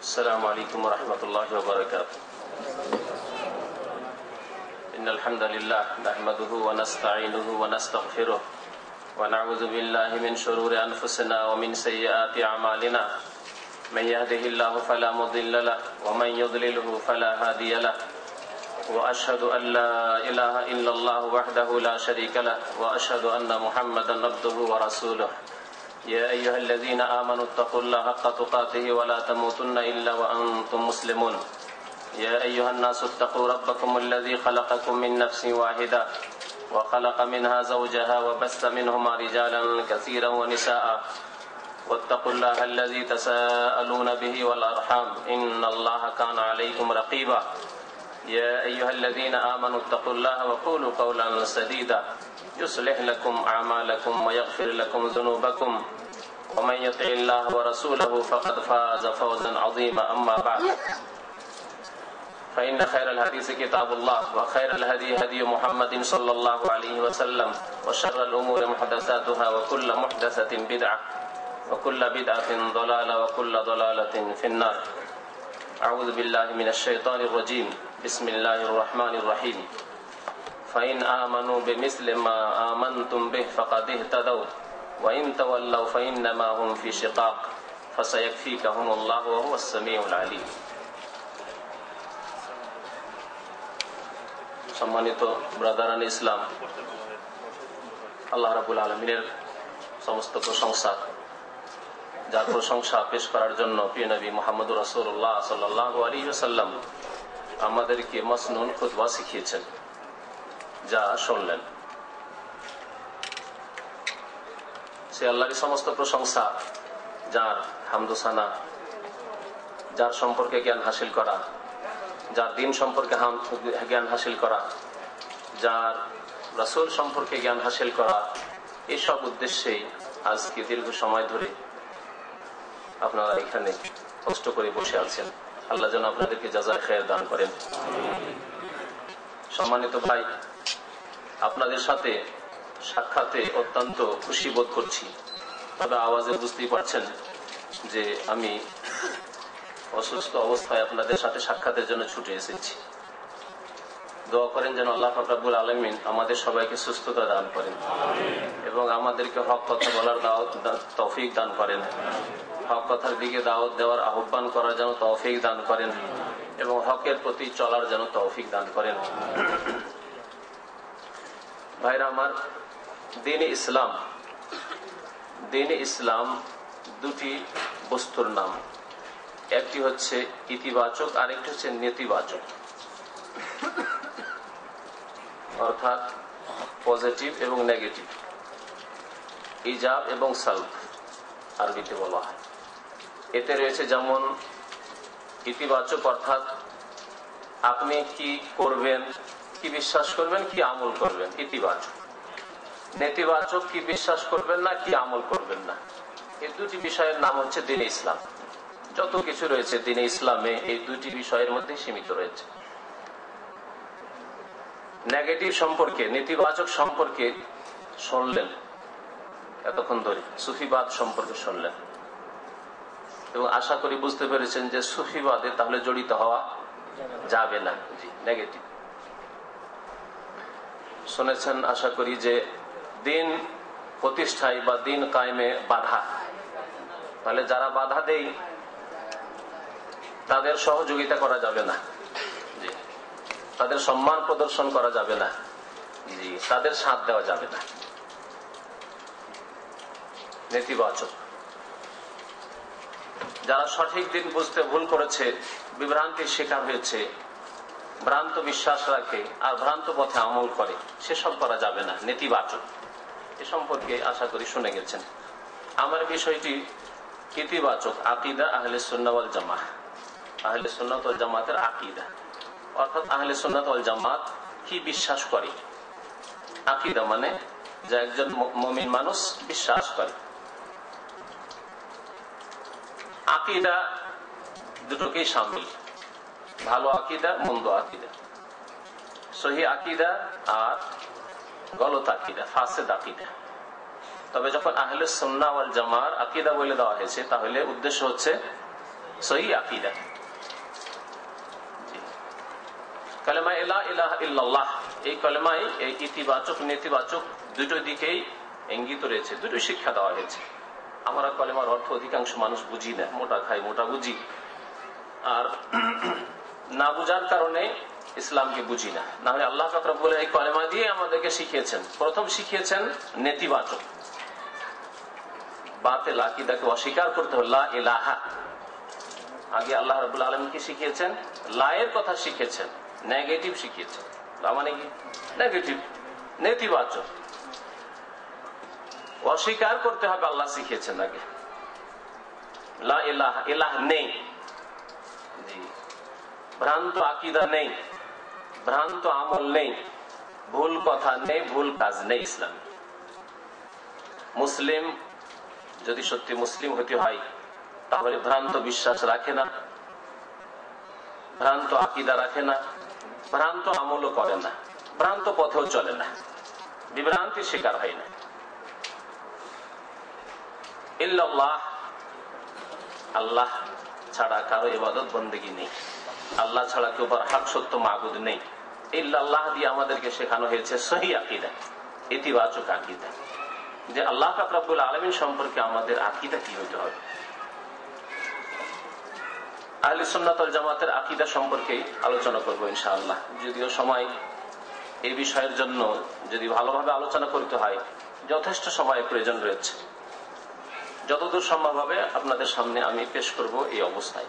السلام عليكم ورحمة الله وبركاته. إن الحمد لله نحمده ونستعينه ونستغفره ونعوذ بالله من شرور أنفسنا ومن سيئات أعمالنا. من يهده الله فلا مضل له ومن يضلله فلا هادي له. وأشهد أن لا إله إلا الله وحده لا شريك له وأشهد أن محمدا عبده ورسوله. يا أيها الذين آمنوا اتقوا الله حق تقاته ولا تموتن إلا وأنتم مسلمون. يا أيها الناس اتقوا ربكم الذي خلقكم من نفس واحدة وخلق منها زوجها وبث منهما رجالا كثيرا ونساء واتقوا الله الذي تساءلون به والأرحام إن الله كان عليكم رقيبا. يا أيها الذين آمنوا اتقوا الله وقولوا قولا سديدا يصلح لكم أعمالكم ويغفر لكم ذنوبكم ومن يطع الله ورسوله فقد فاز فوزا عظيما. أما بعد فإن خير الحديث كتاب الله وخير الهدي هدي محمد صلى الله عليه وسلم وشر الأمور محدثاتها وكل محدثة بدعة وكل بدعة ضلالة وكل ضلالة في النار. أعوذ بالله من الشيطان الرجيم. بسم الله الرحمن الرحيم. فإن آمنوا بمثل ما آمنتم به فقد اهتدوا وإن تولوا فإنما هم في شقاق فسيكفيكهم الله وهو السميع العليم. সম্মানিত ব্রাদারান ইসলাম, আল্লাহ রাব্বুল আলামিনের সমস্ত প্রশংসা, যার প্রশংসা পেশ করার জন্য প্রিয় নবী মুহাম্মদুর রাসূলুল্লাহ সাল্লাল্লাহু আলাইহি ওয়াসাল্লাম আমাদেরকে মাসনুন খুতবা শিখিয়েছেন, যা শুনলেন। সে আল্লাহর সমস্ত প্রশংসা, যার হামদোসানা, যার সম্পর্কে জ্ঞান হাসিল করা, যার দিন সম্পর্কে জ্ঞান হাসিল করা, যার রাসূল সম্পর্কে জ্ঞান হাসিল করা, এসব উদ্দেশ্যেই আজকে দীর্ঘ সময় ধরে আপনারা এখানে কষ্ট করে বসে আছেন। আল্লাহ যেন আপনাদেরকে জাযায়ে খায়ের দান করেন। সম্মানিত ভাই, আপনাদের সাথে সাক্ষাতে অত্যন্ত খুশি বোধ করছি। তবে আওয়াজে বুঝতেই পারছেন যে আমি অসুস্থ অবস্থায় আপনাদের সাথে সাক্ষাতের জন্য ছুটে এসেছি। দোয়া করেন যেন আল্লাহ পাক রব্বুল আলামিন আমাদের সবাইকে সুস্থতা দান করেন এবং আমাদেরকে হক কথা বলার তৌফিক দান করেন, হক কথার দিকে দাওয়াত দেওয়ার আহ্বান করার যেন তৌফিক দান করেন এবং হকের প্রতি চলার যেন তৌফিক দান করেন। ভাইরা আমার, দ্বীন ইসলাম দুটি বস্তুর নাম। একটি হচ্ছে ইতিবাচক আর একটি হচ্ছে নেতিবাচক, অর্থাৎ পজিটিভ এবং নেগেটিভ, ইজাব এবং সালব আরবিতে বলা হয়। এতে রয়েছে যেমন ইতিবাচক, অর্থাৎ আপনি কি করবেন, কি বিশ্বাস করবেন, কি আমল করবেন, ইতিবাচক। নেতিবাচক, কি বিশ্বাস করবেন না, কি আমল করবেন না। এই দুটি বিষয়ের নাম হচ্ছে দ্বীন ইসলাম। যত কিছু রয়েছে দ্বীন ইসলামে এই দুটি বিষয়ের মধ্যে সীমিত রয়েছে। নেগেটিভ সম্পর্কে, নেতিবাচক সম্পর্কে শুনলেন এতক্ষণ ধরে, সুফিবাদ সম্পর্কে শুনলেন এবং আশা করি বুঝতে পেরেছেন যে সুফিবাদে তাহলে জড়িত হওয়া যাবে না। জি, নেগেটিভ শুনেছেন আশা করি যে দিন প্রতিষ্ঠায় বা দিন কায়েমে বাধা, তাহলে যারা বাধা দেয় তাদের সহযোগিতা করা যাবে না, জি, তাদের সম্মান প্রদর্শন করা যাবে না, জি, তাদের সাথ দেওয়া যাবে না। নেতিবাচক, যারা সঠিক দিন বুঝতে ভুল করেছে, বিভ্রান্তির শিকার হয়েছে, ভ্রান্ত বিশ্বাস রাখে আর ভ্রান্ত পথে আমল করে, সেসব করা যাবে না, নেতিবাচক। এ সম্পর্কে আশা করি শুনে গেছেন। আমার বিষয়টি ইতিবাচক, আকীদা আহলে সুন্নাহ ওয়াল জামাত, আহলে সুন্নাত ওয়াল জামাতের আকীদা, অর্থাৎ আহলে সুন্নাত ওয়াল জামাত কি বিশ্বাস করে। আকীদা মানে যা একজন মুমিন মানুষ বিশ্বাস করে। আকীদা দুটোকেই শামিল, ভালো আকীদা, মন্দ আকীদা, সহি আকীদা আর গলত আকীদা, ফাসেদ আকীদা। তবে যখন আহলে সুন্নাহ ওয়াল জামার আকীদা বলে দেওয়া হয়েছে, তাহলে উদ্দেশ্য হচ্ছে সহিহ আকীদা। কালেমা লা ইলাহা ইল্লাল্লাহ, এই কালেমায় এই ইতিবাচক নেতিবাচক দুটো দিকেই ইঙ্গিত রয়েছে, দুটো শিক্ষা দেওয়া হয়েছে। আমরা কালেমার অর্থ অধিকাংশ মানুষ বুঝি না, মোটা খাই মোটা বুঝি, আর না বুঝার কারণে ইসলামকে বুঝি না। না হলে আল্লাহ পাক রব্বুল এই কালেমা দিয়ে আমাদেরকে শিখিয়েছেন, প্রথম শিখিয়েছেন নেতিবাচক বাতিল আকীদাকে অস্বীকার করতে হলো, লা ইলাহা। আগে আল্লাহ রাব্বুল আলামিন কি শিখিয়েছেন? লা এর কথা শিখিয়েছেন, নেগেটিভ শিখিয়েছেন। লা মানে কি? নেগেটিভ, নেতিবাচক, অস্বীকার করতে হবে আল্লাহ শিখিয়েছেন আগে। লা ইলাহা, ইলাহ নেই, ভ্রান্ত আকীদা নেই, ভ্রান্ত আমল নেই, ভুল কথা নেই, ভুল কাজ নেই ইসলাম। মুসলিম যদি সত্যি মুসলিম হতে হয় তাহলে ভ্রান্ত বিশ্বাস রাখে না, ভ্রান্ত আকীদা রাখে না, ভ্রান্ত আমলও করে না, ভ্রান্ত পথেও চলে না, বিভ্রান্তির শিকার হয় না। ইল্লাল্লাহ, আল্লাহ ছাড়া কারো ইবাদত বন্দেগী নেই, আল্লাহ ছাড়া কেউ হক সত্য মাবুদ নেই। ইল্লাল্লাহ দিয়ে আমাদেরকে শেখানো হয়েছে সহিহ আকীদা, ইতিবাচক আকীদা, যে আল্লাহ পাক রব্বুল আলামিন সম্পর্কে আমাদের আকীদা কি হতে হবে। আহলে সুন্নাত ওয়াল জামাতের আকীদা সম্পর্কে আলোচনা করব ইনশাআল্লাহ। যদিও সময় এই বিষয়ের জন্য যদি ভালোভাবে আলোচনা করতে হয় যথেষ্ট সময় প্রয়োজন রয়েছে, যতদূর সম্ভব হবে আপনাদের সামনে আমি পেশ করব এই অবস্থায়।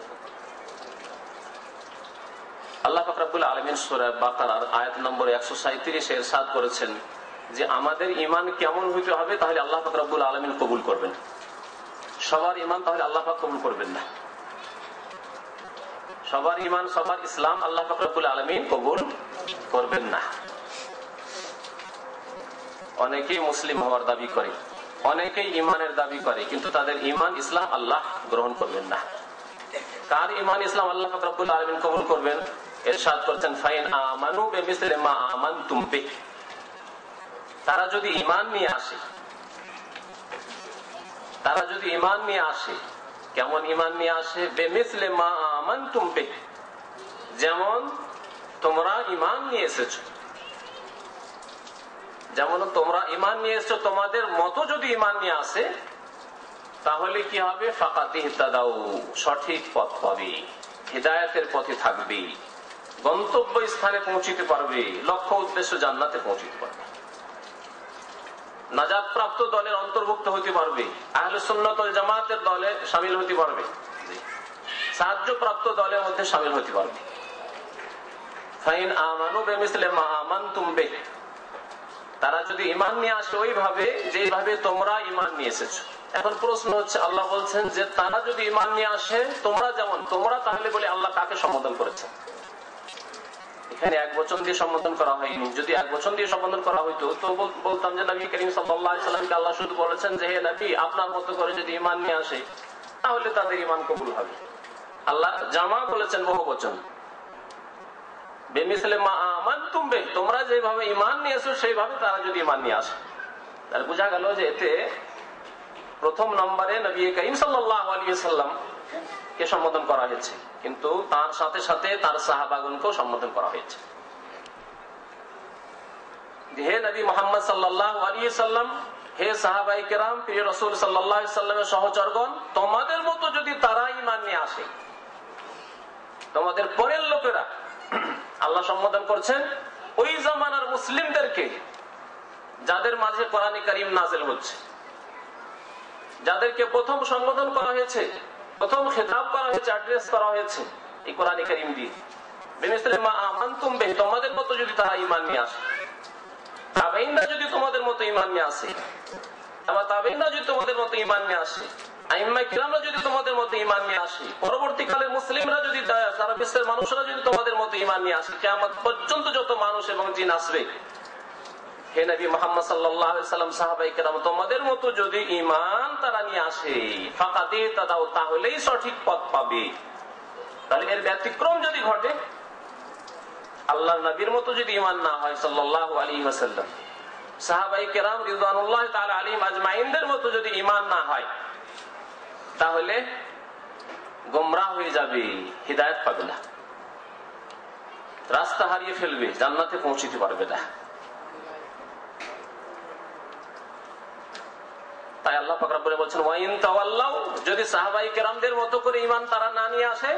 আল্লাহ পাক রব্বুল আলামিন সূরা বাকারার আয়াত নম্বর 137 এ ইরশাদ করেছেন যে আমাদের ঈমান কেমন হইতে হবে, তাহলে আল্লাহ পাক রব্বুল আলামিন কবুল করবেন। সবার ঈমান তাহলে আল্লাহ পাক কবুল করবেন না, সবার ঈমান সবার ইসলাম আল্লাহ পাক রব্বুল আলামিন কবুল করবেন না। অনেকেই মুসলিম হওয়ার দাবি করে, অনেকেই ঈমানের দাবি করে, কিন্তু তাদের ঈমান ইসলাম আল্লাহ গ্রহণ করবেন না। কার ঈমান ইসলাম আল্লাহ পাক রব্বুল আলামিন কবুল করবেন? ইরশাদ করেছেন ফাইন আমানু বিমিসলি মা আমানতুম বিহি, তারা যদি ঈমান নিয়ে আসে, তারা যদি ঈমান নিয়ে আসে, কেমন ঈমান নিয়ে আসে? বিমিসলি মা আমানতুম বিহি, যেমন তোমরা ঈমান নিয়ে এসেছো, যেমন তোমরা ঈমান নিয়ে এসেছো তোমাদের মতো যদি ঈমান নিয়ে আসে তাহলে কি হবে? ফাকাত ইহতাদাউ, সঠিক পথ পাবে, হিদায়াতের পথে থাকবে, গন্তব্য স্থানে পৌঁছিতে পারবে, লক্ষ্য উদ্দেশ্য জান্নাতে পৌঁছিতে পারবে, নাজাত প্রাপ্ত দলের অন্তর্ভুক্ত হতে পারবে, আহলে সুন্নাত ওয়াল জামাতের দলে শামিল হতে পারবে, সাহায্য প্রাপ্ত দলের মধ্যে শামিল হতে পারবে। ফাইন আমানু বিমিসলি মা আমানতুম বিহি, তারা যদি ঈমান নিয়ে আসে ওইভাবে যেভাবে তোমরা ঈমান নিয়ে এসেছো। এখন প্রশ্ন হচ্ছে, আল্লাহ বলছেন যে তারা যদি ঈমান নিয়ে আসে তোমরা যেমন, তোমরা তাহলে বলে আল্লাহ কাকে সম্বোধন করেছেন? এখানে এক বচন দিয়ে সম্বোধন করা হয়নি। যদি এক বচন দিয়ে সম্বোধন করা হইতো তো বলতাম যে নবী করিম সাল্লাল্লাহু আলাইহি ওয়াসাল্লামকে আল্লাহ শুধু বলেছেন যে হে নবী আপনার মতো করে যদি ঈমান নিয়ে আসে তাহলে তাদের ঈমান কবুল হবে। আল্লাহ জামা বলেছেন বহু বচন, বিমিসলি মা আমানতুম বিহি, তোমরা যেভাবে ঈমান নিয়েছো সেইভাবে তারা যদি ঈমান নিয়ে আসে। তাহলে বোঝা গেল যে এতে প্রথম নম্বরে নবী করিম সাল্লাল্লাহু আলাইহি ওয়াসাল্লাম কে সম্বোধন করা হয়েছে, কিন্তু তার সাথে সাথে তার সাহাবাগণকেও সম্বোধন করা হয়েছে। হে নবী মুহাম্মদ সাল্লাল্লাহু আলাইহি ওয়াসাল্লাম, হে সাহাবায়ে কেরাম, প্রিয় রাসূল সাল্লাল্লাহু আলাইহি ওয়াসাল্লামের সহচরগণ, তোমাদের মতো যদি তারা ঈমান নিয়ে আসে, তোমাদের পরের লোকেরা, আল্লাহ সম্বোধন করছেন ওই জামানার মুসলিমদেরকে যাদের মাঝে কোরআনে কারীম নাযিল হচ্ছে, যাদেরকে প্রথম সম্বোধন করা হয়েছে, প্রথম খেতাব করা হয়েছে, অ্যাড্রেস করা হয়েছে এই কোরআনে কারীম দিয়ে। বিমিসলি মা আমানতুম বিহি, তোমাদের মতো যদি তারা ঈমান নিয়ে আসে, তাবেঈনরা যদি তোমাদের মতো ঈমান নিয়ে আসে, তাবেঈনরা যদি তোমাদের মতো ঈমান নিয়ে আসে, আইম্মায়ে কিরামরা যদি তোমাদের মতো ঈমান নিয়ে আসে, পরবর্তীকালের মুসলিমরা যদি, সারা বিশ্বের মানুষরা যদি তোমাদের মতো ঈমান নিয়ে আসে, কিয়ামত পর্যন্ত যত মানুষ এবং জিন আসবে, হে নবী মুহাম্মদ সাল্লাল্লাহু আলাইহি ওয়াসাল্লাম, সাহাবায়ে কেরাম, তোমাদের মতো যদি ঈমান তারা নিয়ে আসে, ফাকাত ইহতাদাউ, তাহলেই সঠিক পথ পাবে। তাহলে এর ব্যতিক্রম যদি ঘটে, আল্লাহর নবীর মতো যদি ঈমান না হয় সাল্লাল্লাহু আলাইহি ওয়াসাল্লাম, সাহাবায়ে কেরাম রিদওয়ানুল্লাহি তাআলা আলাইহিম আজমাইনদের মতো যদি ঈমান না হয়, তাহলে গোমরাহ হয়ে যাবে, হিদায়াত পাবে না, রাস্তা হারিয়ে ফেলবে, জান্নাতে পৌঁছিতে পারবে না। তাই আল্লাহ পাক রব্বুল আলামিন বলছেন ওয়া ইন তাওয়াল্লাউ, যদি সাহাবায়ে কেরামদের মতো করে ঈমান তারা না নিয়ে আসে,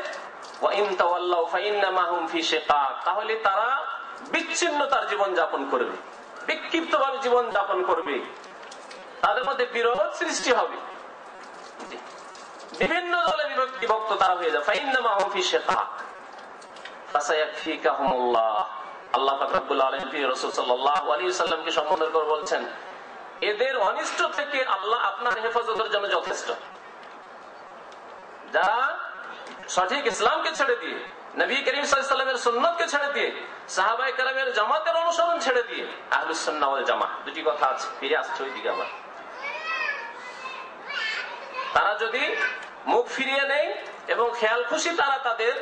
ওয়া ইন তাওয়াল্লাউ ফাইন্নামা হুম ফি শিকাক, তাহলে তারা বিচ্ছিন্নতার জীবন যাপন করবে, বিক্ষিপ্তভাবে জীবন যাপন করবে, তাদের মধ্যে বিরোধ সৃষ্টি হবে, বিভিন্ন দলে বিভক্ত তারা হয়ে যাবে। ফাইন্নামা হুম ফি শিকাক ফাসায়াকফিকাহুমুল্লাহ। আল্লাহ পাক রব্বুল আলামিন রাসূল সাল্লাল্লাহু আলাইহি ওয়াসাল্লামকে সম্বোধন করে বলছেন, এদের অনিষ্ট থেকে আল্লাহ আপনার হেফাজতের জন্য যথেষ্ট। যারা সঠিক ইসলামকে ছেড়ে দিয়ে, নবী করিম সাল্লাল্লাহু আলাইহি ওয়াসাল্লামের সুন্নাতকে ছেড়ে দিয়ে, সাহাবায়ে কেরামের জামাতের অনুসরণ ছেড়ে দিয়ে, আহলুস সুন্নাহ ওয়াল জামাত, দুটি কথা আছে, ফিরে আসছে ওইদিকে আবার। তারা যদি মুখ ফিরিয়ে নেয় এবং খেয়াল খুশি তারা তাদের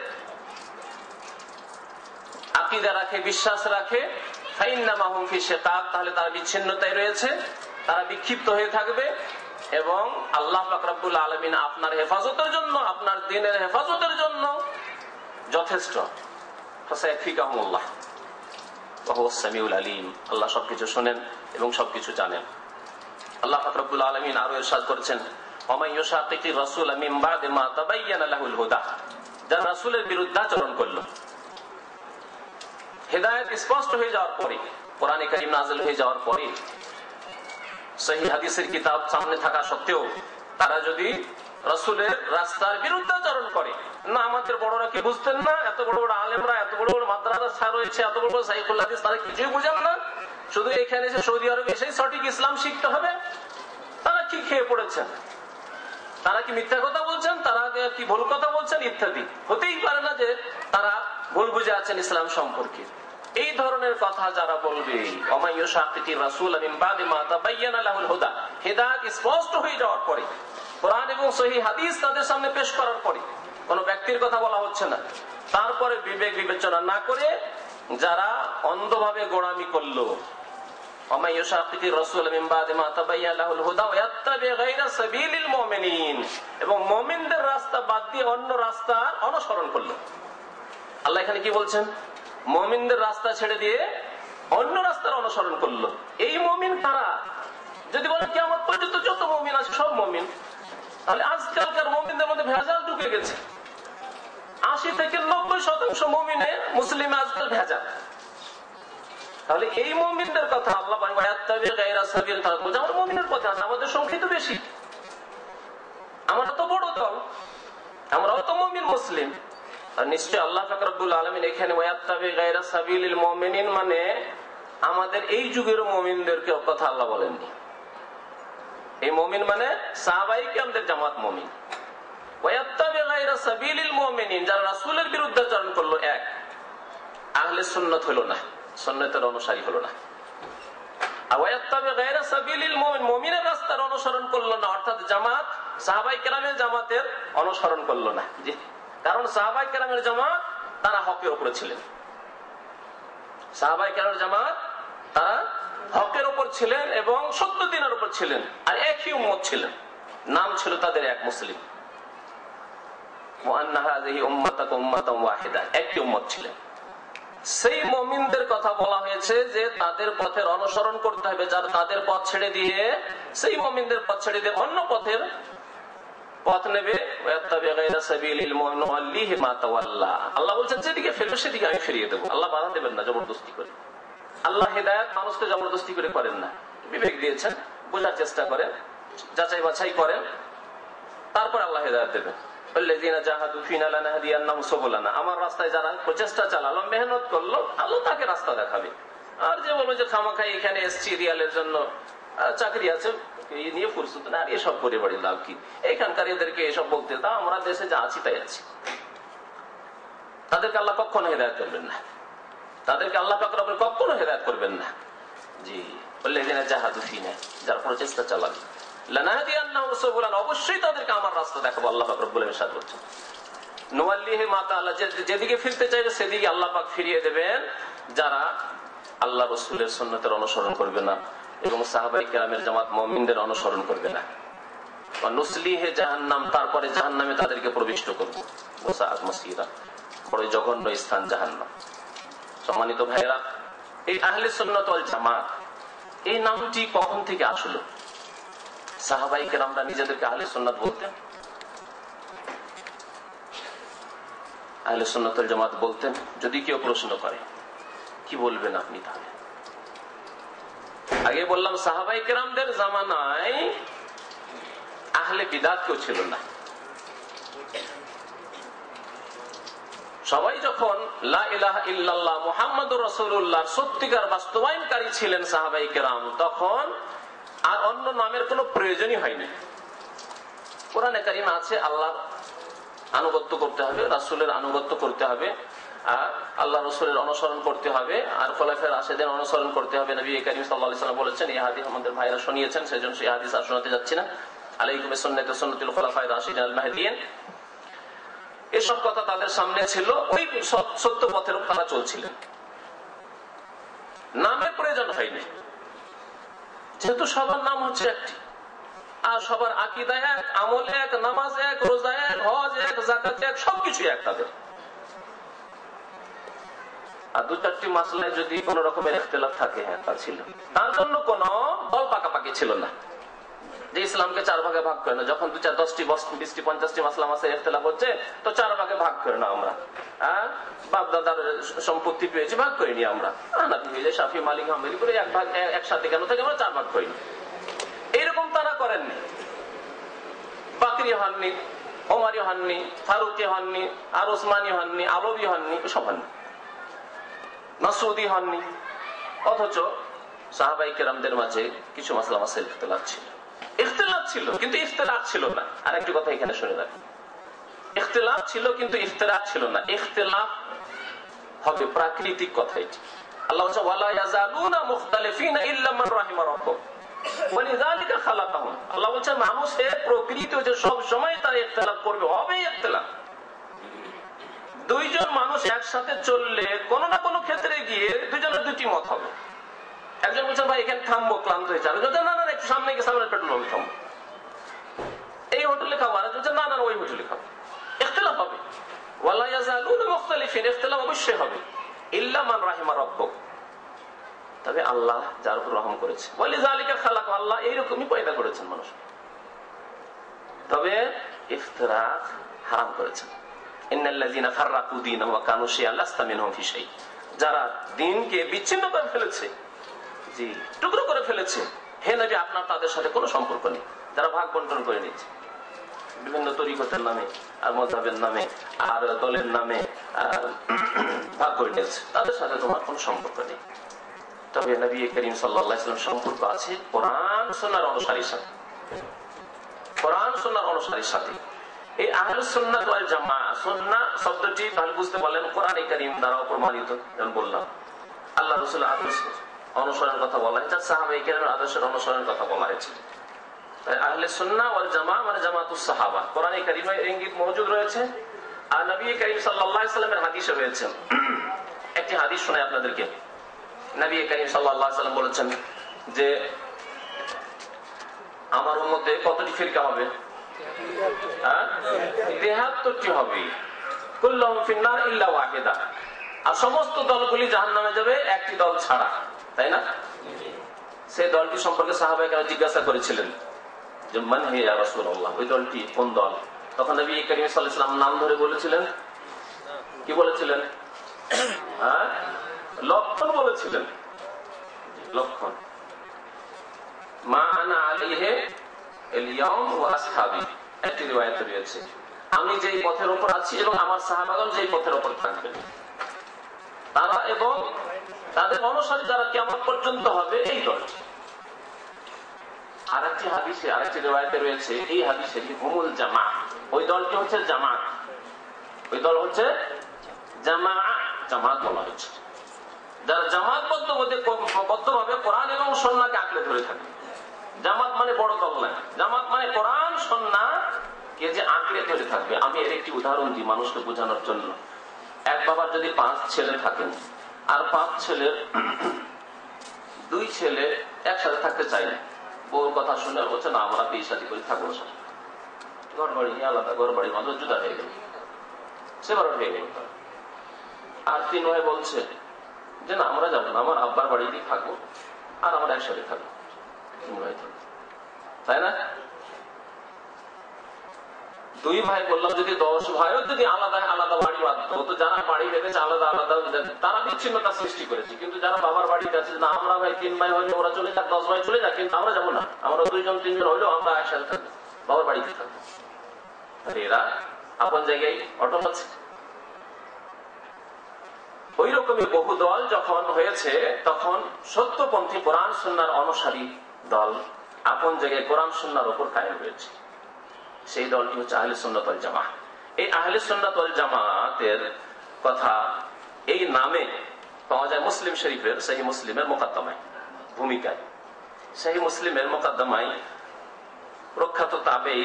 আকীদা রাখে, বিশ্বাস রাখে, ফাইন্নামা হুম ফি শিকাক, তাহলে তারা বিচ্ছিন্নতায় রয়েছে, তারা বিক্ষিপ্ত হয়ে থাকবে, এবং আল্লাহ পাক রব্বুল আলামিন আপনার হেফাজতের জন্য, আপনার দ্বীনের হেফাজতের জন্য যথেষ্ট। ফাসায়াকফিকাহুমুল্লাহ ওয়া হুয়াস সামিউল আলীম। আল্লাহ সবকিছু শুনেন এবং সবকিছু জানেন। আল্লাহ পাক রব্বুল আলামিন আরো ইরশাদ করেছেন, ওয়া মান ইউশাকিকির রাসূলা মিন বাদি মা তাবায়্যানা লাহুল হুদা, যারা রাসূলের বিরুদ্ধাচরণ করলো, হিদায়াত স্পষ্ট হয়ে যাওয়ার পরে, কোরআনে কারীম নাযিল হয়ে যাওয়ার পরে, সহিহ হাদিসের কিতাব সামনে থাকা সত্ত্বেও তারা যদি রাসূলের রাস্তার বিরুদ্ধাচরণ করে, না আমাদের বড়রা কি বুঝতেন না, এত বড় বড় আলেমরা, এত বড় বড় মাদ্রাসা রয়েছে, এত বড় বড় শাইখুল হাদিস, তারা কিছুই বুঝেন না, শুধু এখানে এসে সৌদি আরবে এসে সঠিক ইসলাম শিখতে হবে, তারা কি খেয়ে পড়েছেন, তারা কি মিথ্যা কথা বলছেন, তারা কি ভুল কথা বলছেন ইত্যাদি। হতেই পারে না যে তারা ভুল বুঝে আছেন ইসলাম সম্পর্কে। এই ধরনের কথা যারা বলবে, ওয়া ইউশাকিকির রাসূল মিন বাদি মা তাবায়্যানা লাহুল হুদা, হিদায়াত স্পষ্ট হয়ে যাওয়ার পরে, কোরআন এবং সহিহ হাদিস তাদের সামনে পেশ করার পরে, কোন ব্যক্তির কথা বলা হচ্ছে না, তারপরে বিবেক বিবেচনা না করে যারা অন্ধভাবে গোড়ামি করলো, ওয়া ইউশাকিকির রাসূল মিন বাদি মা তাবায়্যানা লাহুল হুদা ওয়া ইয়াত্তাবি গায়রা সাবিলিল মুমিনিন, এবং মুমিনদের রাস্তা বাদ দিয়ে অন্য রাস্তার অনুসরণ করলো। আল্লাহ এখানে কি বলছেন? মুমিনদের রাস্তা ছেড়ে দিয়ে অন্য রাস্তার অনুসরণ করলো। এই মুমিন কারা? যদি বলে কিয়ামত পর্যন্ত যত মুমিন আছে সব মুমিন, তাহলে আজকালকার মুমিনদের মধ্যে ভেজাল ঢুকে গেছে। 80 থেকে 90% মুমিনে মুসলিমে আজকাল ভেজাল। তাহলে এই মুমিনদের কথা আল্লাহ বলেন ওয়ায়াত্তাবি গায়রা সাবিল, তারা বলছে আমরা মুমিনের পথে আছি, আমাদের সংখ্যা তো বেশি, আমরা তো বড় দল, আমরা তো মুমিন মুসলিম। আর নিশ্চয় আল্লাহ পাক রব্বুল আলামিন এখানে ওয়ায়াত্তাবি গায়রা সাবিলিল মুমিনিন মানে আমাদের এই যুগের মুমিনদেরকে কথা আল্লাহ বলেননি। এই মুমিন মানে সাহাবায়ে কেরামদের জামাত মুমিন। ওয়ায়াত্তাবি গায়রা সাবিলিল মুমিনিন, যারা রাসূলের বিরুদ্ধাচরণ করলো, এক আহলে সুন্নাত হলো না, সুন্নাতের অনুসারী হলো না। আর ওয়ায়াত্তাবি গায়রা সাবিলিল মুমিন, মুমিনের রাস্তার অনুসরণ করলো না, অর্থাৎ জামাত, সাহাবায়ে কেরামের জামাতের অনুসরণ করলো না। জি, কারণ সাহাবায়ে কেরামের জামাত তারা হকের উপরে ছিলেন, সাহাবায়ে কেরামের জামাত তারা হকের উপর ছিলেন এবং সত্য দ্বীনের উপর ছিলেন, আর একই উম্মত ছিলেন, নাম ছিল তাদের এক মুসলিম, ওয়া আন্না হাযিহি উম্মাতুকুম উম্মাতান ওয়াহিদা, একই উম্মত ছিলেন। সেই মুমিনদের কথা বলা হয়েছে যে তাদের পথের অনুসরণ করতে হবে, যারা তাদের পথ ছেড়ে দিয়ে, সেই মুমিনদের পথ ছেড়ে দিয়ে অন্য পথের পথ নেবে, আল্লাহ বলছেন যেদিকে ফেরবে সেদিকে আমি ফিরিয়ে দেবো। আল্লাহ বাধা দেবেন না জবরদস্তি করে। আল্লাহ হিদায়াত মানুষকে জবরদস্তি করে করেন না, বিবেক দিয়েছেন, বোঝার চেষ্টা করেন, যাচাই বাছাই করেন, তারপর আল্লাহ হিদায়াত দেবেন। আমার রাস্তায় যারা প্রচেষ্টা চালালো, মেহনত করলো, আল্লাহ তাকে রাস্তা দেখাবে। আর যে বলবো যে খামাখাই এখানে এসছি রিয়ালের জন্য, চাকরি আছে এই নিয়ে ফুরসত না, আর এসব করে বাড়ি লাভ কি, এখানকার এদেরকে এসব বলতে, তা আমরা দেশে যা আছি তাই আছি। তাদেরকে আল্লাহ কখনো হেদায়েত করবেন না, তাদেরকে আল্লাহ পাক রব্বুল কখনো হেদায়েত করবেন না। জি, আল্লাযীনা জাহাদু ফিনা, যারা প্রচেষ্টা চালাবে, লানাহদিয়ান্নাহুম সুবুলানা, অবশ্যই তাদেরকে আমার রাস্তা দেখাবো। আল্লাহ পাক রব্বুল আলামিন ইরশাদ করছেন, নুওয়াল্লিহি মা তাআলা, যেদিকে ফিরতে চাইবে সেদিকে আল্লাহ পাক ফিরিয়ে দেবেন, যারা আল্লাহ রাসূলের সুন্নাতের অনুসরণ করবে না এবং সাহাবায়ে কেরামের জামাত মুমিনদের অনুসরণ করবে না। ওয়া নুসলিহি জাহান্নাম, তারপরে জাহান্নামে তাদেরকে প্রবিষ্ট করব। মসজিদা, বড় জঘন্য স্থান জাহান্নাম। সম্মানিত ভাইরা, এই আহলে সুন্নাত ওয়াল জামাত এই নামটি কখন থেকে আসলো? সাহাবায়ে কেরামরা নিজেদেরকে আহলে সুন্নাত বলতেন? আহলে সুন্নাত ওয়াল জামাত বলতেন? যদি কেউ প্রশ্ন করে কি বলবেন আপনি তাহলে? আগে বললাম সাহাবায়ে কেরামদের জামানায় আহলে বিদআত কেউ ছিল না। সবাই যখন লা ইলাহা ইল্লাল্লাহ মুহাম্মাদুর রাসূলুল্লাহ সত্যিকার বাস্তবায়নকারী ছিলেন সাহাবায়ে কেরাম, তখন আর অন্য নামের কোনো প্রয়োজনই হয়নি। কোরআনে কারিমে আছে আল্লাহর আনুগত্য করতে হবে, রাসূলের আনুগত্য করতে হবে, আর আল্লাহ রাসূলের অনুসরণ করতে হবে, আর খোলাফায়ে রাশিদিন অনুসরণ করতে হবে। নবী করিম সাল্লাল্লাহু আলাইহি ওয়াসাল্লাম বলেছেন, এই হাদিস আমাদের ভাইরা শুনিয়েছেন, সেজন্য সেই হাদিস আর শোনাতে যাচ্ছি না। আলাইকুম বিসুন্নতি ওয়া সুন্নাতিল খুলাফায়ে রাশিদিন আল মাহদিয়িন, এসব কথা তাদের সামনে ছিল। ওই সত্য পথের তারা চলছিলেন, নামের প্রয়োজন হয়নি, যেহেতু সবার নাম হচ্ছে একটি, আর সবার আকীদা এক, আমল এক, নামাজ এক, রোজা এক, হজ এক, যাকাত এক, সবকিছু এক তাদের। আর দু চারটি মাসলায় যদি কোন রকমের ইখতিলাফ থাকে, হ্যাঁ তা ছিল, তার জন্য কোন দল পাকাপাকি ছিল না যে ইসলামকে চার ভাগে ভাগ করে না। যখন 2, 4, 10টি 20টি 50টি মাসলা মাসে ইখতিলাফ হচ্ছে, তো চার ভাগে ভাগ করে না আমরা। বাপ দাদার সম্পত্তি পেয়েছি, ভাগ করিনি আমরা। হানাফি হয়ে যায়, শাফি, মালিক, হাম্বলি করে এক ভাগ একসাথে কেন থেকে আমরা চার ভাগ করিনি। এইরকম তারা করেননি। বাকরি হননি, ওমরি হননি, ফারুকি হননি, আর ওসমানী হননি, আলবী হননি, সব হননি, মাসউদি হননি। অথচ সাহাবায়ে কেরামদের মাঝে কিছু মাসলা মাসাইল ইখতিলাফ ছিল, কিন্তু ইফতিরাক ছিল না। আর একটি কথা এখানে শুনে রাখি, ইখতিলাফ ছিল কিন্তু ইফতিরাক ছিল না। ইখতিলাফ হবে প্রাকৃতিক কথা। এটি আল্লাহ বলেন, ওয়ালা ইয়াজালুনা মুখতালিফিনা ইল্লা মান রাহিমা রাব্বুক ওয়ালিযালিকা খালাকাহুম। আল্লাহ বলেন মানুষের প্রকৃতি যে সব সময় তারা ইখতিলাফ করবে, হবে ইখতিলাফ। দুইজন মানুষ একসাথে চললে কোন না কোন ক্ষেত্রে গিয়ে দুজনের দুটি মত হবে। একজন বলছেন ভাই এখানে থামবো, ক্লান্ত হয়েছে, আর না না একটু সামনে গিয়ে সামনে পেট্রোল পাম্পে থামবো, এই হোটেলে খাবো, আর না না ওই হোটেলে খাবো। ইখতিলাফ হবে, ওয়ালা ইয়াজালুনা মুখতালিফিন, ইখতিলাফ অবশ্যই হবে, ইল্লা মান রাহিমা রাব্বুক, তবে আল্লাহ যার উপর রহম করেছে। ওয়ালিযালিকা খালাক, আল্লাহ এইরকমই পয়দা করেছেন মানুষ। তবে ইফতিরাক হারাম করেছেন। ইন্নাল্লাযীনা ফাররাকু দীনাহুম ওয়া কানু শিয়া'আন লাস্তা মিনহুম ফি শাই, যারা দ্বীনকে বিচ্ছিন্ন করে ফেলেছে, জি টুকরো করে ফেলেছে, হে নবী আপনার তাদের সাথে কোনো সম্পর্ক নেই। যারা ভাগ বন্টন করে নিচ্ছে বিভিন্ন তরিকতের নামে, আর মাযহাবের নামে, আর দলের নামে ভাগ করে নিচ্ছে, তাদের সাথে তোমার কোনো সম্পর্ক নেই। তবে নবী করিম সাল্লাল্লাহু আলাইহি ওয়াসাল্লাম সম্পর্ক আছে কোরআন সুন্নাহর অনুসারীর সাথে। কোরআন সুন্নাহর অনুসারীর সাথে এই আহলুস সুন্নাত ওয়াল জামাআহ, সুন্নাহ শব্দটি তাহলে বুঝতে পারলেন কোরআনে কারীম দ্বারা প্রমাণিত। যেমন বললাম আল্লাহ রাসূলের আদর্শ অনুসরণের কথা বলা হয়েছে, সাহাবায়ে কেরামের আদর্শের অনুসরণের কথা বলা হয়েছে। আহলে সুন্নাহ ওয়াল জামাআহ মানে জামাতুস সাহাবা, কোরআনে কারীমে ইঙ্গিত মওজুদ রয়েছে, আর নবী করিম সাল্লাল্লাহু আলাইহি ওয়াসাল্লামের হাদিসে রয়েছে। একটি হাদিস শোনাই আপনাদেরকে। নবী করিম সাল্লাল্লাহু আলাইহি ওয়াসাল্লাম বলেছেন যে আমার উম্মতে কতটি ফিরকা হবে? 73টি হবে। কুল্লুহুম ফিন্নার ইল্লা ওয়াহিদা, আর সমস্ত দলগুলি জাহান্নামে যাবে একটি দল ছাড়া, তাই না? সেই দলটি সম্পর্কে সাহাবায়ে কেরাম জিজ্ঞাসা করেছিলেন যে মান হে ইয়া রাসূলুল্লাহ, ওই দলটি কোন দল? তখন নবী করিম সাল্লাল্লাহু আলাইহি ওয়াসাল্লাম নাম ধরে বলেছিলেন। কি বলেছিলেন? লক্ষণ বলেছিলেন, লক্ষণ। মা আনা আলাইহি আল-ইয়াওম ওয়া আসহাবি, একটি রিওয়ায়াতে রয়েছে আমি যেই পথের উপর আছি এবং আমার সাহাবাগণ যেই পথের উপর থাকবেন, তারা এবং তাদের অনুসারী যারা কিয়ামত পর্যন্ত হবে, এই দলটি। আরেকটি হাদিসে, আরেকটি রিওয়ায়াতে রয়েছে এই হাদিসে হুমুল জামাআহ, ওই দলটি হচ্ছে জামাত, ওই দল হচ্ছে জামাআহ, জামাত বলা হচ্ছে যারা জামাতবদ্ধভাবে কোরআন এবং সুন্নাহকে আঁকড়ে ধরে থাকে। জামাত মানে বড় দল নয়, জামাত মানে কোরআন সুন্নাহ কে যে আঁকড়ে ধরে থাকবে। আমি এর একটি উদাহরণ দিই মানুষকে বোঝানোর জন্য। এক বাবার যদি 5 ছেলে থাকেন, আর 5 ছেলের 2 ছেলে একসাথে থাকতে চাই না, বউর কথা শুনে বলছে না আমরা বিয়ে শাদী করে থাকবো, ঘর বাড়ি নিয়ে আলাদা, ঘর বাড়ি মানুষ জুদা হয়ে গেল। সেপারেট হয়ে গেল। আর 3 ভাই বলছে যে না আমরা যাবো না, আমার আব্বার বাড়িতেই থাকবো আর আমরা একসাথে থাকবো। 3 ভাই থাকবো, তাই না? 2 ভাই বললাম যদি 10 ভাইও যদি আলাদা আলাদা বাড়ি বাঁধতো, তো যারা বাড়ি বেঁধেছে আলাদা আলাদা তারা বিচ্ছিন্নতা সৃষ্টি করেছে। কিন্তু যারা বাবার বাড়িতে আছে না আমরা ভাই 3 ভাই হলে ওরা চলে যাক, 10 ভাই চলে যাক, কিন্তু আমরা যাবো না, আমরা 2 জন 3 জন হইলেও আমরা একসাথে থাকবো, বাবার বাড়িতে থাকবো। এরা আপন জায়গায় অটল আছে। ওই রকমই বহু দল যখন হয়েছে তখন সত্যপন্থী কোরআন সুন্নাহর অনুসারী দল আপন জায়গায় কোরআন সুন্নাহর উপর কায়েম হয়েছে। সেই দলটি হচ্ছে আহলে সুন্নাত ওয়াল জামাত। এই আহলে সুন্নাত ওয়াল জামাতের কথা এই নামে পাওয়া যায় মুসলিম শরীফের সহিহ মুসলিমের মুকদ্দমায়, ভূমিকায়। সহিহ মুসলিমের মুকদ্দমায় প্রখ্যাত তাবেঈ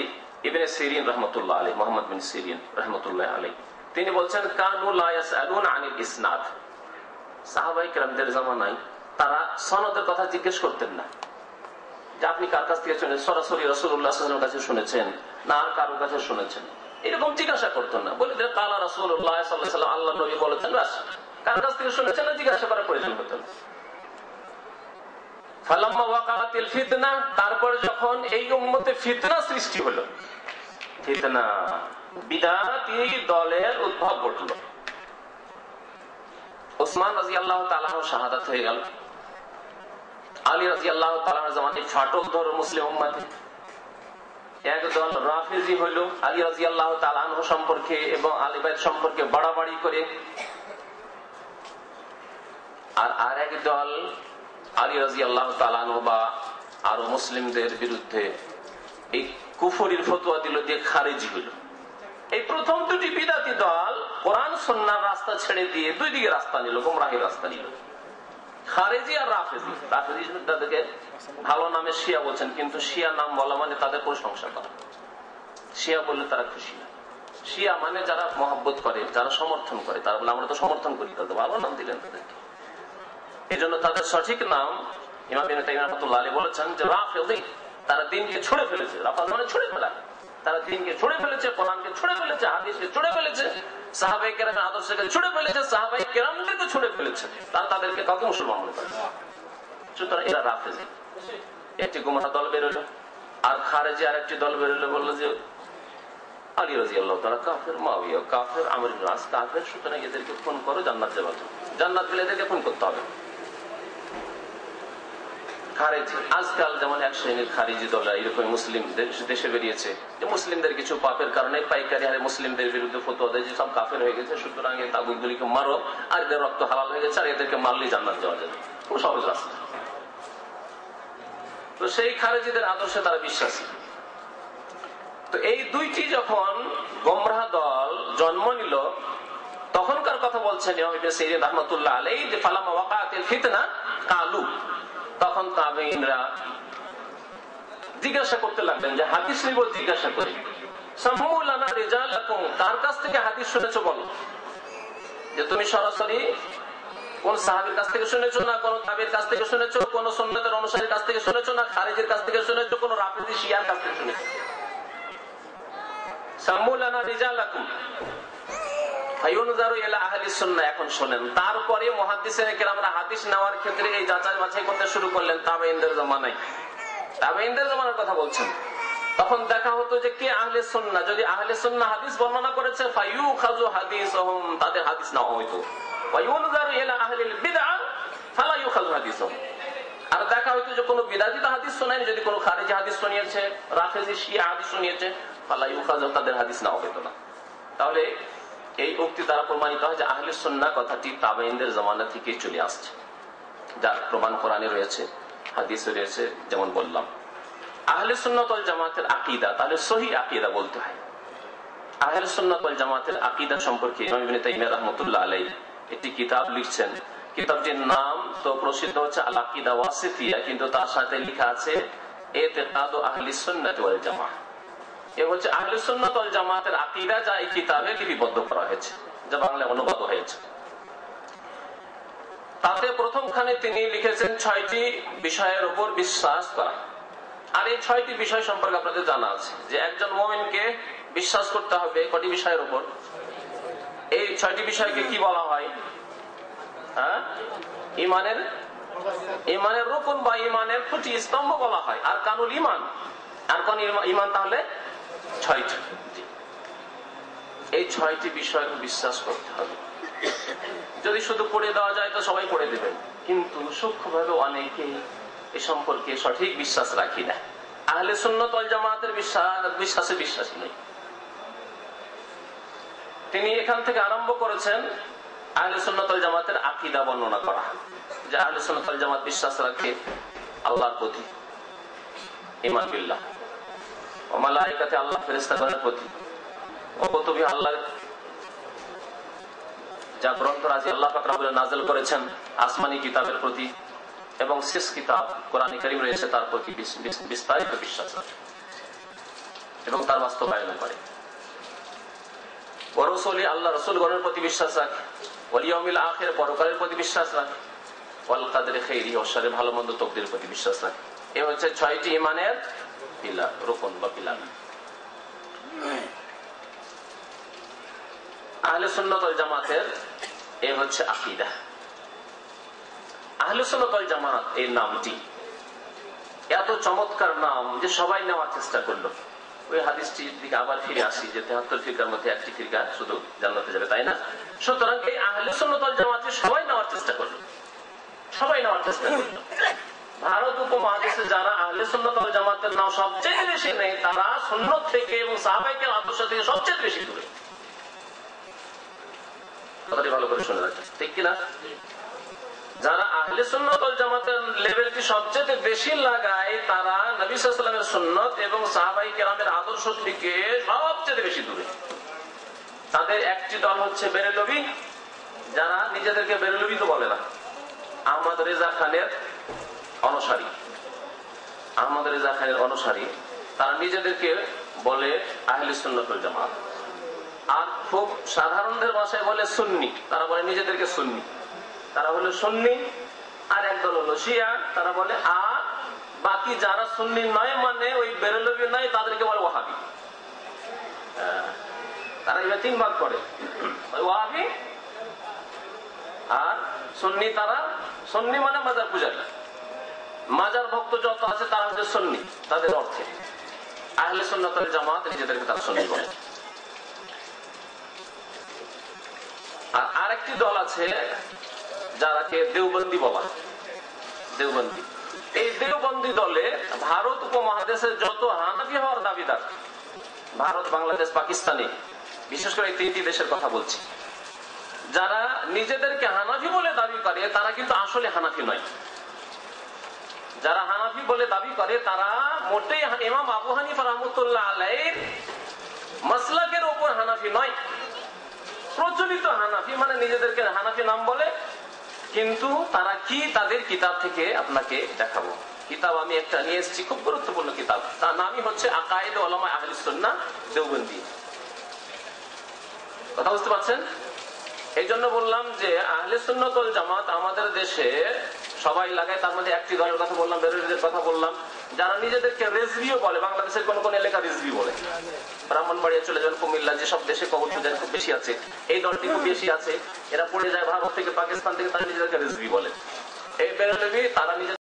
ইবনে সিরিন রাহমাতুল্লাহ আলাইহি, মুহাম্মদ বিন সিরিন রাহমাতুল্লাহ আলাইহি, তিনি বলছেন কানু লা ইয়াসআলুন আনিল ইসনাদ। সাহাবায়ে কেরামদের জামানায় তারা সনদের কথা জিজ্ঞেস করতেন না, যে আপনি কার কাছ থেকে শুনেছেন, সরাসরি রাসূলুল্লাহ সাল্লাল্লাহু আলাইহি ওয়াসাল্লামের কাছে শুনেছেন না আর কারোর কাছে শুনেছেন, এরকম জিজ্ঞাসা করতেন না। বলে যে কালা রাসূলুল্লাহ সাল্লাল্লাহু আলাইহি ওয়াসাল্লাম, আল্লাহর নবী বলেছেন, বাস কার কাছ থেকে শুনেছেন না জিজ্ঞাসা করার প্রয়োজন হতো না। ফালাম্মা ওয়াকাআতিল ফিতনা, তারপর যখন এই উম্মতে ফিতনা সৃষ্টি হলো, ফিতনা বিদআতি দলের উদ্ভব ঘটলো। ওসমান রাদিয়াল্লাহু তাআলা শাহাদাত হয়ে গেল, আলী রাদিয়াল্লাহু তাআলার জামানায় ফাটল ধরো মুসলিম উম্মতে। একদল রাফিজি হইল আলী রাদিয়াল্লাহু তাআলা আনহু সম্পর্কে এবং আলী বাইত সম্পর্কে বাড়াবাড়ি করে, আর আরেক দল আলী রাদিয়াল্লাহু তাআলা আনহু বা আরো মুসলিমদের বিরুদ্ধে এই কুফরির ফতোয়া দিল দিয়ে খারিজি হইল। এই প্রথম দুটি বিদআতি দল কোরআন সুন্নাহর রাস্তা ছেড়ে দিয়ে দুই দিকে রাস্তা নিল, গোমরাহির রাস্তা নিল, খারেজি আর রাফেজি। রাফেজি তাদেরকে ভালো নামে শিয়া বলছেন, কিন্তু শিয়া নাম বলা মানে তাদের প্রশংসা করা। শিয়া বললে তারা খুশি না। শিয়া মানে যারা মহব্বত করে, যারা সমর্থন করে, তারা বলে আমরা তো সমর্থন করি, তাদের ভালো নাম দিলেন তাদেরকে। এই জন্য তাদের সঠিক নাম ইমাম ইবনে তাইমিয়া রাহমাতুল্লাহ আলাইহি বলেছেন যে রাফেজি। তারা দিনকে ছুঁড়ে ফেলেছে, রাফাজ মানে ছুঁড়ে ফেলা। তারা দিনকে ছুঁড়ে ফেলেছে, কোরআনকে ছুঁড়ে ফেলেছে, হাদিসকে ছুঁড়ে ফেলেছে, সাহাবায়ে কেরামের আদর্শকে ছুঁড়ে ফেলেছে, সাহাবায়ে কেরামদেরকে ছুঁড়ে ফেলেছে। তারা তাদেরকে কাউকে মুসলমান মনে করে। সুতরাং এরা রাফেজি। একটি গুমরাহ দল বেরোলো, আর খারেজি আর একটি দল বেরোলো, বললো যে আলী রাদিয়াল্লাহু তাআলা কাফের, মুআবিয়া কাফের, আমর ইবনে আস কাফের, সুতরাং এদেরকে খুন করো, জান্নাত যাবে। জান্নাত পেলে এদেরকে খুন করতে হবে। খারেজি আজকাল যেমন এক শ্রেণীর খারিজি দল এরকম মুসলিম দেশে বেরিয়েছে, যে মুসলিমদের কিছু পাপের কারণে পাইকারি হারে মুসলিমদের বিরুদ্ধে ফতোয়া দেয় যে সব কাফের হয়ে গেছে, সুতরাং এই তাগুতগুলিকে মারো, আর এদের রক্ত হালাল হয়ে গেছে, আর এদেরকে মারলেই জান্নাত যাওয়া যাবে। খুব সহজ রাস্তা। তো সেই খারেজিদের আদর্শে তারা বিশ্বাসী। তো এই দুইটি যখন গোমরাহ দল জন্ম নিল, তখনকার কথা বলছেন ইমাম ইবনে সিরিন রাহমাতুল্লাহ আলাইহি, যে ফালামা ওয়াকাআতিল ফিতনা কালু, তখন তাবেঈনরা জিজ্ঞাসা করতে লাগলেন, যে হাদিস নিব জিজ্ঞাসা করি, সাম্মু লানা রিজালাকুম, কার কাছ থেকে হাদিস শুনেছো বলো। যে তুমি সরাসরি কোন সাহাবীর কাছ থেকে শুনেছো, না কোন তাবেঈর কাছ থেকে শুনেছো, কোন সুন্নাতের অনুসারীর কাছ থেকে শুনেছো, না খারিজির কাছ থেকে শুনেছো, কোন রাফিজি শিয়ার কাছ থেকে শুনেছো। সাম্মু লানা রিজালাকুম ফায়ুনজারু ইলা আহলিস সুন্নাহ। এখন শুনেন, তারপরে মুহাদ্দিসিনে কেরামরা হাদিস নেওয়ার ক্ষেত্রে এই যাচাই বাছাই করতে শুরু করলেন তাবেঈনদের জামানায়। তাবেঈনদের জামানার কথা বলছেন। তখন দেখা হতো যে কে আহলে সুন্নাহ। যদি আহলে সুন্নাহ হাদিস বর্ণনা করেছে, ফায়ুখাযু হাদিসুহুম, তাদের হাদিস নেওয়া হইতো। ওয়ায়ুনজারু ইলা আহলিল বিদআহ ফালা ইউখাযু হাদিসুহুম। আর দেখা হইতো যে কোন বিদআতি হাদিস শোনায়নি, যদি কোন খারিজি হাদিস শুনিয়েছে, রাফিজি শিয়া হাদিস শুনিয়েছে, ফালা ইউখাযু, তাদের হাদিস নেওয়া হইতো না। তাহলে এই উক্তি দ্বারা প্রমাণিত হয় যে আহলে সুন্নাহ কথাটি তাবেঈনদের জামানা থেকে চলে আসছে, যার প্রমাণ কোরআনে রয়েছে, হাদিসে রয়েছে। যেমন বললাম আহলে সুন্নাত ওয়াল জামাতের আকীদা, তাহলে সহিহ আকীদা বলতে হয়। আহলে সুন্নাত ওয়াল জামাতের আকীদা সম্পর্কে ইমাম ইবনে তাইমিয়া রাহমাতুল্লাহ আলাইহি একটি কিতাব লিখছেন। কিতাবটির নাম তো প্রসিদ্ধ হচ্ছে আল আকীদা ওয়াসিফিয়া, কিন্তু তার সাথে লেখা আছে ইতিকাদু আহলিস সুন্নাত ওয়াল জামাহ। এ হচ্ছে আহলে সুন্নাত ওয়াল জামাতের আকীদা, যা এই কিতাবে লিপিবদ্ধ করা হয়েছে, যা বাংলায় অনুবাদ হয়েছে। তাতে প্রথমখানে তিনি লিখেছেন 6টি বিষয়ের উপর বিশ্বাস করা। আর এই 6টি বিষয় সম্পর্কে আপনাদের জানা আছে যে একজন মুমিনকে বিশ্বাস করতে হবে কটি বিষয়ের উপর? এই 6টি বিষয়কে কি বলা হয়? ইমানের রুকন বা ইমানের খুঁটি স্তম্ভ বলা হয়। আর কানুল ইমান, আর কোন ইমান তাহলে 6টি। এই 6টি বিষয় বিশ্বাস করতে হবে। যদি শুধু পড়ে দেওয়া যায় তো সবাই পড়ে দেবেন, কিন্তু সূক্ষ্মভাবে অনেকে এ সম্পর্কে সঠিক বিশ্বাস রাখি না। আহলে সুন্নাত ওয়াল জামাতের বিশ্বাসে বিশ্বাসী নই। তিনি এখান থেকে আরম্ভ করেছেন আহলে সুন্নাত ওয়াল জামাতের আকীদা বর্ণনা করা, যে আহলে সুন্নাত ওয়াল জামাত বিশ্বাস রাখে আল্লাহর প্রতি, ঈমান বিল্লাহ ওয়া মালায়েকাতি, আল্লাহ ফেরেশতাদের প্রতি, ও কুতুবি, আল্লাহর যা গ্রন্থ রাজি আল্লাহ পাক রব্বুল নাযিল করেছেন আসমানি কিতাবের প্রতি, এবং শেষ কিতাব কোরআন কারীম রয়েছে তার প্রতি বিস্তারিত বিশ্বাস রাখে এবং তার বাস্তবায়ন করে। ওয়া রাসূলি, আল্লাহ রাসূলগণের প্রতি বিশ্বাস রাখে। ওয়াল ইয়াউমিল আখির, পরকালের প্রতি বিশ্বাস রাখে। ওয়াল কদরি খাইরিহি ওয়া শাররিহি, ভালো মন্দ তকদীরের প্রতি বিশ্বাস রাখে। এই হচ্ছে 6টি ঈমানের পিলার, রুকন বা পিলার। আহলে সুন্নাত ওয়াল জামাতের এই হচ্ছে আকীদা। আহলে সুন্নাত ওয়াল জামাত এই নামটি এত চমৎকার নাম যে সবাই নেওয়ার চেষ্টা করলো। ওই হাদিসটির দিকে আবার ফিরে আসি যে 73 ফিরকার মধ্যে একটি ফিরকা শুধু জান্নাতে যাবে, তাই না? সুতরাং এই আহলে সুন্নাত ওয়াল জামাতকে সবাই নেওয়ার চেষ্টা করলো, সবাই নেওয়ার চেষ্টা করলো। ভারত উপমহাদেশে যারা আহলে সুন্নাত ওয়াল জামাতের নাম সবচেয়ে বেশি নেই, তারা সুন্নাত থেকে এবং সাহাবায়ে আদর্শ থেকে সবচেয়ে বেশি দূরে। কথাটি ভালো করে শুনে রাখবেন, ঠিক কিনা? যারা আহলে সুন্নাত ওয়াল জামাতের লেভেলটি সবচেয়ে বেশি লাগায়, তারা নবী সাল্লাল্লাহু আলাইহি ওয়াসাল্লামের সুন্নাত এবং সাহাবায়ে কেরামের আদর্শ থেকে সবচেয়ে বেশি দূরে। তাদের একটি দল হচ্ছে বেরেলভী, যারা নিজেদেরকে বেরেলভী তো বলে না, আহমদ রেজা খানের অনুসারী। আহমদ রেজা খানের অনুসারী, তারা নিজেদেরকে বলে আহলে সুন্নাত ওয়াল জামাত। আর খুব সাধারণদের ভাষায় বলে সুন্নি, তারা বলে নিজেদেরকে সুন্নি, তারা হলো সুন্নি। আর একদল হলো শিয়া, তারা বলে আর বাকি যারা সুন্নি নয়, মানে ওই বেরেলভী নয়, তাদেরকে বলে ওয়াহাবি। তারা এবার 3 ভাগ করে, ওয়াহাবি আর সুন্নি। তারা সুন্নি মানে মাজার পূজারী, মাজার ভক্ত যত আছে তারা হচ্ছে সুন্নি তাদের অর্থে। আহলে সুন্নাত ওয়াল জামাত নিজেদেরকে তারা সুন্নি বলে। আর আরেকটি দল আছে যারাকে দেওবন্দি বলা, দেওবন্দি। এই দেওবন্দি দলে ভারত উপমহাদেশের যত হানাফি হওয়ার দাবিদার, ভারত, বাংলাদেশ, পাকিস্তানি, বিশেষ করে এই 3টি দেশের কথা বলছি, যারা নিজেদেরকে হানাফি বলে দাবি করে, তারা কিন্তু আসলে হানাফি নয়। যারা হানাফি বলে দাবি করে তারা মোটেই ইমাম আবু হানিফা রাহমাতুল্লাহ আলাইহির মাসলাকের উপর হানাফি নয়। প্রচলিত হানাফি মানে নিজেদেরকে হানাফি নাম বলে, কিন্তু তারা কি, তাদের কিতাব থেকে আপনাকে দেখাবো। কিতাব আমি একটা নিয়ে এসেছি, খুব গুরুত্বপূর্ণ কিতাব, তার নামই হচ্ছে আকায়েদ উলামা আহলে সুন্নাহ দেওবন্দি। কথা বুঝতে পারছেন? এই জন্য বললাম যে আহলে সুন্নাত ওয়াল জামাত আমাদের দেশে সবাই লাগায়। তার মধ্যে একটি দলের কথা বললাম, বেরেলভীদের কথা বললাম, যারা নিজেদেরকে রেজভিও বলে। বাংলাদেশের কোন কোন এলাকা রেজভি বলে। ব্রাহ্মণবাড়িয়া চলে যান, কুমিল্লা, যেসব দেশে কবর পূজার খুব বেশি আছে, এই দলটি খুব বেশি আছে। এরা পড়ে যায় ভারত থেকে, পাকিস্তান থেকে, তারা নিজেদেরকে রেজভি বলে। এই বেরেলভী, তারা নিজেদের